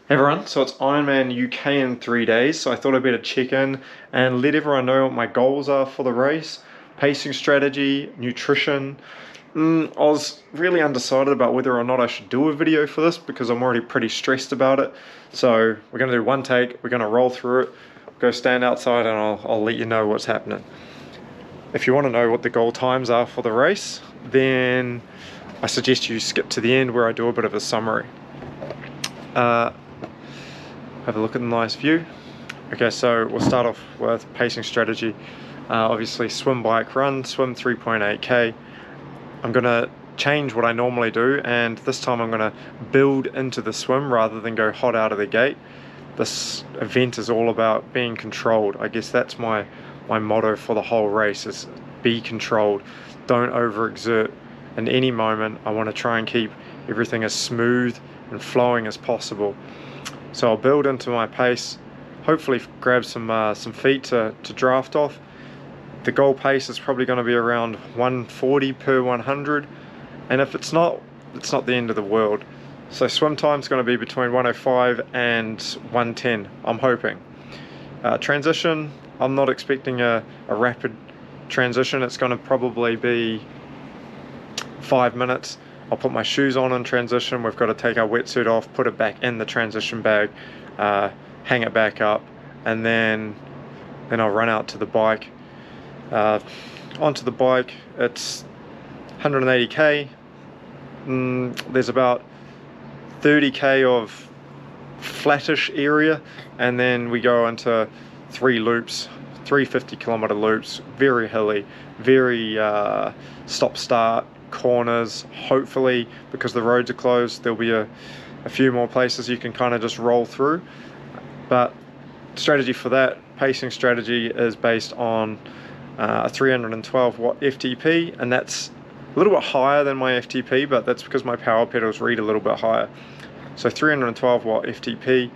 Hey everyone, so it's Ironman UK in 3 days, so I thought I'd better check in and let everyone know what my goals are for the race, pacing strategy, nutrition. I was really undecided about whether or not I should do a video for this because I'm already pretty stressed about it. So we're going to do one take, we're going to roll through it, go stand outside and I'll let you know what's happening. If you want to know what the goal times are for the race, then I suggest you skip to the end where I do a bit of a summary. Have a look at the nice view. Okay, so we'll start off with pacing strategy. Obviously swim, bike, run, swim 3.8k. I'm gonna change what I normally do, and this time I'm gonna build into the swim rather than go hot out of the gate. This event is all about being controlled. I guess that's my motto for the whole race, is be controlled. Don't overexert in any moment. I want to try and keep everything as smooth and flowing as possible. So I'll build into my pace, hopefully grab some feet to draft off. The goal pace is probably going to be around 140 per 100, and if it's not the end of the world. So swim time's going to be between 105 and 110, I'm hoping. Transition, I'm not expecting a rapid transition. It's going to probably be 5 minutes. I'll put my shoes on in transition. We've got to take our wetsuit off, put it back in the transition bag, hang it back up, and then I'll run out to the bike. Onto the bike, it's 180k. There's about 30k of flattish area, and then we go into 3 loops, 350-kilometer loops, very hilly, very stop-start, corners. Hopefully, because the roads are closed, there'll be a few more places you can kind of just roll through. But strategy for that, pacing strategy, is based on a 312 watt FTP, and that's a little bit higher than my FTP, but that's because my power pedals read a little bit higher. So 312 watt FTP,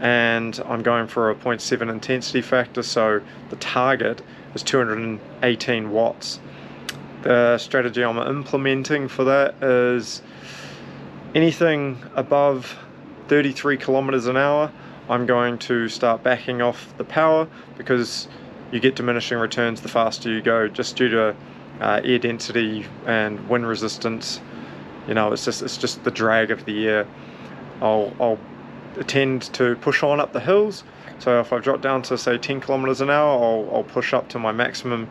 and I'm going for a 0.7 intensity factor, so the target is 218 watts. The strategy I'm implementing for that is anything above 33 kilometers an hour, I'm going to start backing off the power, because you get diminishing returns the faster you go, just due to air density and wind resistance. You know, it's just the drag of the air. I'll tend to push on up the hills. So if I've dropped down to say 10 kilometers an hour, I'll push up to my maximum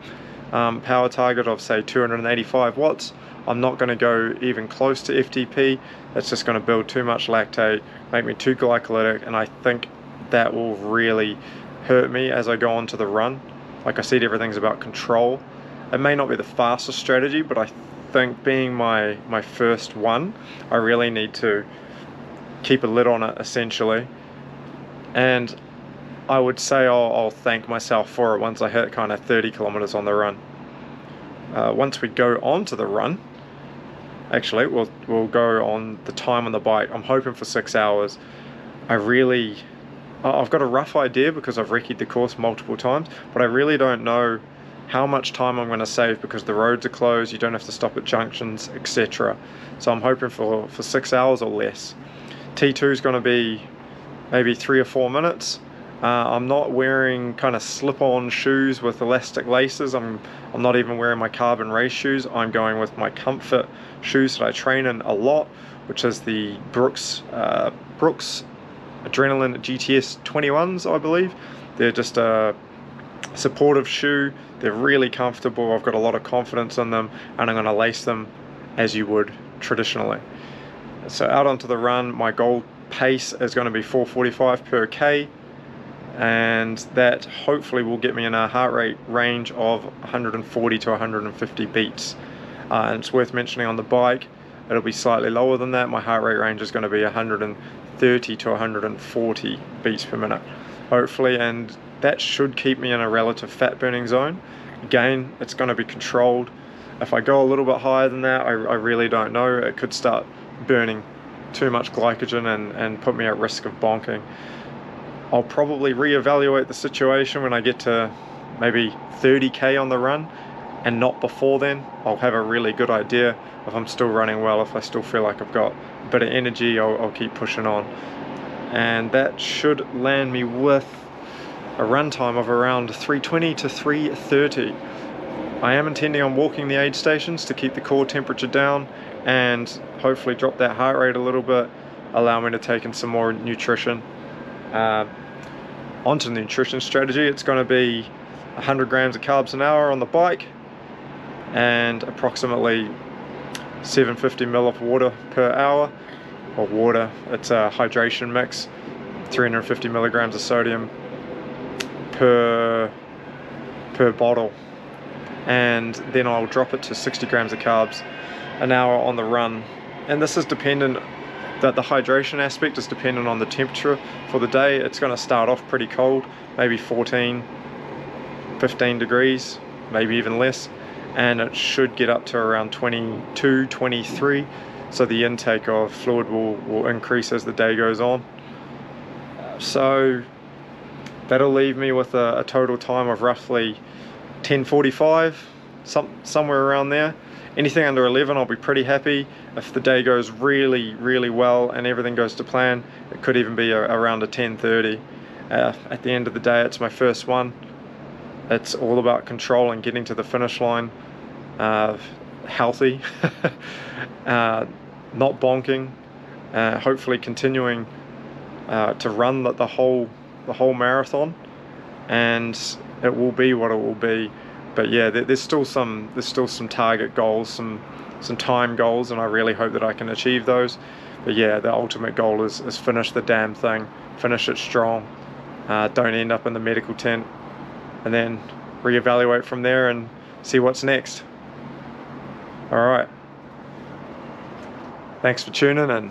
power target of say 285 watts. I'm not going to go even close to FTP. That's just going to build too much lactate, make me too glycolytic, and I think that will really hurt me as I go on to the run. Like I said, everything's about control. It may not be the fastest strategy, but I think being my first one, I really need to keep a lid on it, essentially. And I would say I'll thank myself for it once I hit kind of 30 kilometers on the run. Once we go on to the run, actually we'll go on the time on the bike. I'm hoping for 6 hours. I've got a rough idea because I've recce'd the course multiple times, but I really don't know how much time I'm going to save, because the roads are closed, you don't have to stop at junctions, etc. So I'm hoping for 6 hours or less. T2 is going to be maybe 3 or 4 minutes. I'm not wearing kind of slip-on shoes with elastic laces. I'm not even wearing my carbon race shoes. I'm going with my comfort shoes that I train in a lot, which is the Brooks Adrenaline GTS 21s, I believe. They're just a supportive shoe. They're really comfortable. I've got a lot of confidence in them, and I'm going to lace them as you would traditionally. So out onto the run, my goal pace is going to be 445 per K, and that hopefully will get me in a heart rate range of 140 to 150 beats. And it's worth mentioning, on the bike it'll be slightly lower than that. My heart rate range is going to be 130 to 140 beats per minute, hopefully, and that should keep me in a relative fat burning zone. Again, it's going to be controlled. If I go a little bit higher than that, I really don't know. It could start burning too much glycogen and put me at risk of bonking. I'll probably reevaluate the situation when I get to maybe 30k on the run, and not before then. I'll have a really good idea if I'm still running well. If I still feel like I've got a bit of energy, I'll keep pushing on. and that should land me with a run time of around 3:20 to 3:30. I am intending on walking the aid stations to keep the core temperature down and hopefully drop that heart rate a little bit, allow me to take in some more nutrition. Onto the nutrition strategy, it's going to be 100 grams of carbs an hour on the bike and approximately 750 ml of water per hour. Or water, it's a hydration mix, 350 milligrams of sodium per bottle, and then I'll drop it to 60 grams of carbs an hour on the run. And this is dependent, that the hydration aspect is dependent on the temperature for the day. It's going to start off pretty cold, maybe 14, 15 degrees, maybe even less, and it should get up to around 22, 23. So the intake of fluid will increase as the day goes on. So that'll leave me with a total time of roughly 10:45, somewhere around there. Anything under 11 I'll be pretty happy. If the day goes really, really well and everything goes to plan, it could even be around a 10:30. At the end of the day, it's my first one. It's all about control and getting to the finish line healthy, not bonking, hopefully continuing to run the whole marathon, and it will be what it will be. But yeah, there's still some target goals, some time goals, and I really hope that I can achieve those. But yeah, the ultimate goal is finish the damn thing, finish it strong, don't end up in the medical tent, and then reevaluate from there and see what's next. All right. Thanks for tuning in.